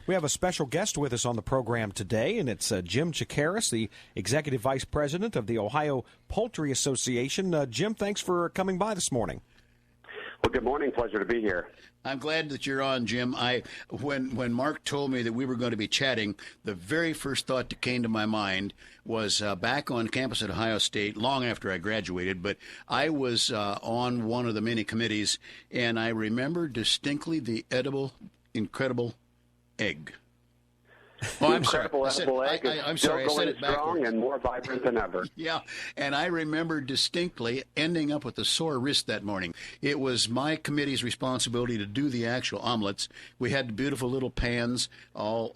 We have a special guest with us on the program today, and it's Jim Chakiris, the Executive Vice President of the Ohio Poultry Association. Jim, thanks for coming by this morning. Well, good morning. Pleasure to be here. I'm glad that you're on, Jim. When Mark told me that we were going to be chatting, the very first thought that came to my mind was back on campus at Ohio State, long after I graduated, but I was on one of the many committees, and I remember distinctly the edible, incredible egg. Oh, I'm sorry. Edible egg I'm sorry. I said it backwards. Strong and more vibrant than ever. Yeah, and I remember distinctly ending up with a sore wrist that morning. It was my committee's responsibility to do the actual omelets. We had beautiful little pans, all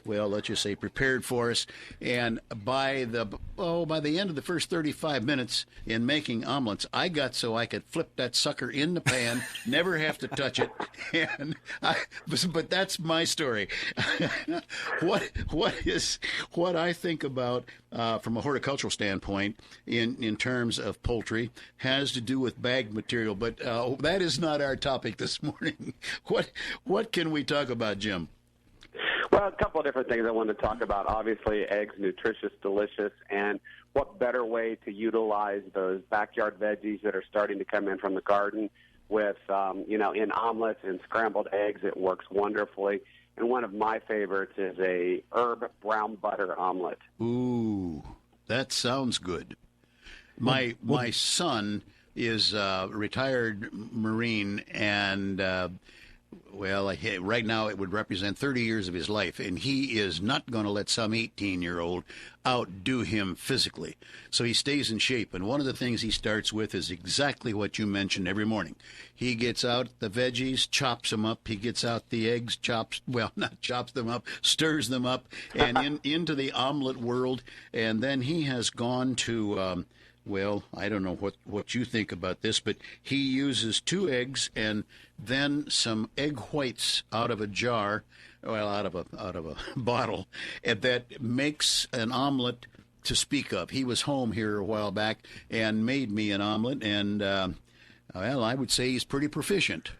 let's just say prepared for us. And by the end of the first 35 minutes in making omelets, I got so I could flip that sucker in the pan, never have to touch it. But that's my story. What I think about from a horticultural standpoint in terms of poultry has to do with bagged material, but that is not our topic this morning. What can we talk about, Jim? Well, a couple of different things I want to talk about. Obviously, eggs, nutritious, delicious, and what better way to utilize those backyard veggies that are starting to come in from the garden with, in omelets and scrambled eggs. It works wonderfully. And one of my favorites is a herb brown butter omelet. Ooh, that sounds good. My son is a retired Marine, and right now it would represent 30 years of his life, and he is not going to let some 18-year-old outdo him physically. So he stays in shape, and one of the things he starts with is exactly what you mentioned every morning. He gets out the veggies, chops them up. He gets out the eggs, stirs them up, and into the omelet world. And then he has gone to, I don't know what you think about this, but he uses 2 eggs and then some egg whites out of a jar, out of a bottle, and that makes an omelet to speak of. He was home here a while back and made me an omelet, and I would say he's pretty proficient.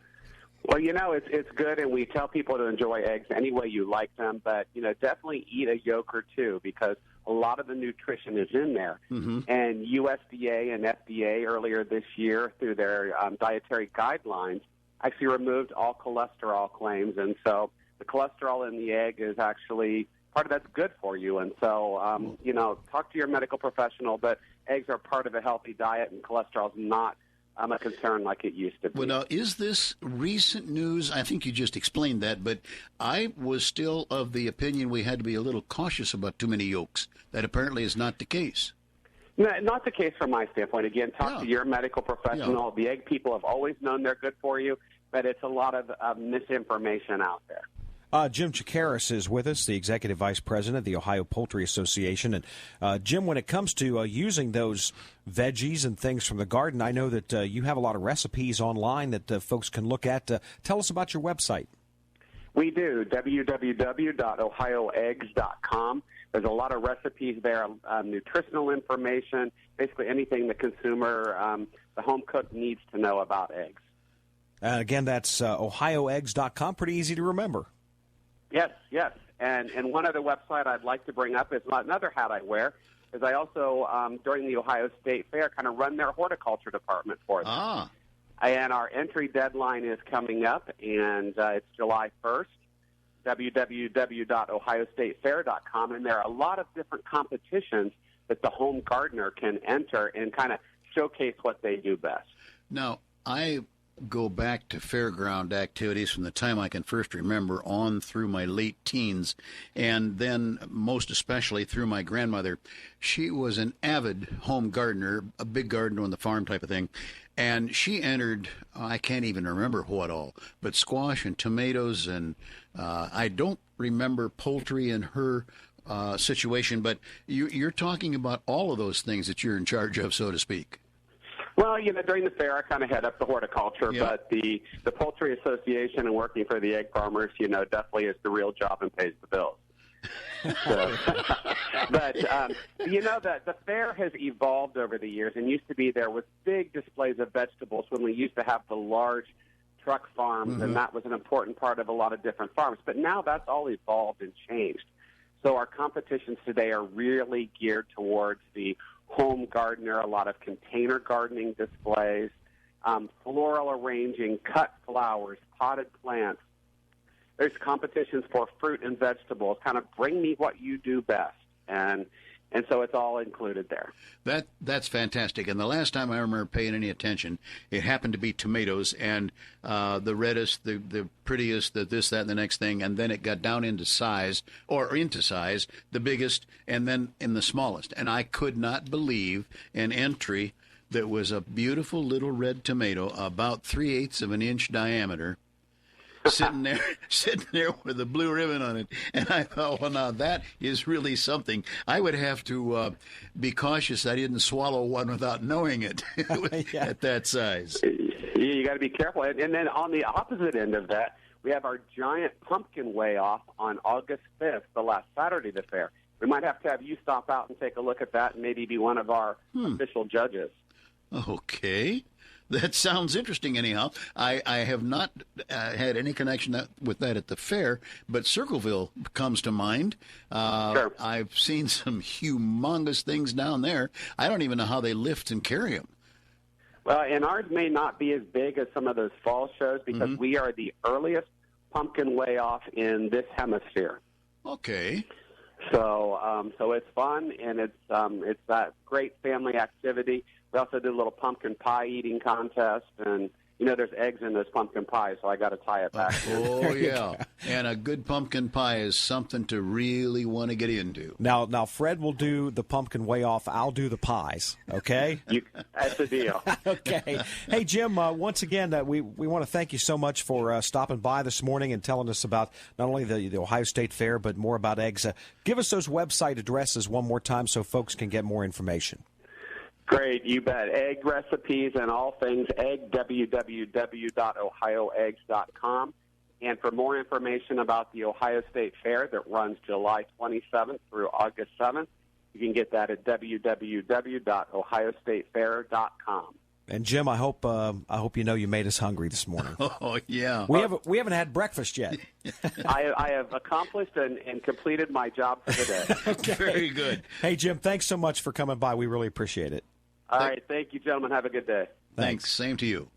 Well, it's good, and we tell people to enjoy eggs any way you like them, but, definitely eat a yolk or two because a lot of the nutrition is in there. Mm-hmm. And USDA and FDA earlier this year, through their dietary guidelines, actually removed all cholesterol claims, and so the cholesterol in the egg is actually part of that's good for you. And so, talk to your medical professional, but eggs are part of a healthy diet, and cholesterol is not a concern like it used to be. Well, now, is this recent news? I think you just explained that, but I was still of the opinion we had to be a little cautious about too many yolks. That apparently is not the case. No, not the case from my standpoint. Again, talk to your medical professional. Yeah. The egg people have always known they're good for you, but it's a lot of misinformation out there. Jim Chakiris is with us, the Executive Vice President of the Ohio Poultry Association. And, Jim, when it comes to using those veggies and things from the garden, I know that you have a lot of recipes online that folks can look at. Tell us about your website. We do, www.ohioeggs.com. There's a lot of recipes there, nutritional information, basically anything the consumer, the home cook needs to know about eggs. Again, that's ohioeggs.com. Pretty easy to remember. Yes. And one other website I'd like to bring up is another hat I wear, is I also, during the Ohio State Fair, kind of run their horticulture department for them. Ah. And our entry deadline is coming up, and it's July 1st, www.ohiostatefair.com. And there are a lot of different competitions that the home gardener can enter and kind of showcase what they do best. Now, I go back to fairground activities from the time I can first remember on through my late teens, and then most especially through my grandmother. She was an avid home gardener, a big gardener on the farm type of thing, and she entered, I can't even remember what all, but squash and tomatoes, and I don't remember poultry in her situation, but you're talking about all of those things that you're in charge of, so to speak. Well, during the fair, I kind of head up the horticulture, but the Poultry Association and working for the egg farmers, definitely is the real job and pays the bills. So, but, the fair has evolved over the years, and used to be there was big displays of vegetables when we used to have the large truck farms, and that was an important part of a lot of different farms. But now that's all evolved and changed. So our competitions today are really geared towards the home gardener, a lot of container gardening displays, floral arranging, cut flowers, potted plants. There's competitions for fruit and vegetables, kind of bring me what you do best. And so it's all included there. That's fantastic. And the last time I remember paying any attention, it happened to be tomatoes, and the reddest, the prettiest, the this, that, and the next thing, and then it got down into size, the biggest, and then in the smallest. And I could not believe an entry that was a beautiful little red tomato, about 3/8 of an inch diameter, sitting there with a blue ribbon on it. And I thought, well, now that is really something. I would have to be cautious I didn't swallow one without knowing it at that size. You got to be careful. And then on the opposite end of that, we have our giant pumpkin weigh-off on August 5th, the last Saturday of the fair. We might have to have you stop out and take a look at that and maybe be one of our official judges. Okay. That sounds interesting anyhow. I have not had any connection with that at the fair, but Circleville comes to mind. Sure. I've seen some humongous things down there. I don't even know how they lift and carry them. Well, and ours may not be as big as some of those fall shows because we are the earliest pumpkin weigh-off in this hemisphere. Okay. So it's fun, and it's that great family activity. We also did a little pumpkin pie eating contest, and there's eggs in those pumpkin pies, so I got to tie it back. Oh yeah, and a good pumpkin pie is something to really want to get into. Now, Fred will do the pumpkin weigh-off. I'll do the pies. Okay. That's the deal. Okay. Hey Jim, once again, we want to thank you so much for stopping by this morning and telling us about not only the Ohio State Fair but more about eggs. Give us those website addresses one more time so folks can get more information. Great, you bet. Egg recipes and all things egg, www.ohioeggs.com. And for more information about the Ohio State Fair that runs July 27th through August 7th, you can get that at www.ohiostatefair.com. And Jim, I hope you made us hungry this morning. Oh yeah, we haven't had breakfast yet. I have accomplished and completed my job for the day. Okay. Very good. Hey Jim, thanks so much for coming by. We really appreciate it. All right, thank you, gentlemen. Have a good day. Thanks. Same to you.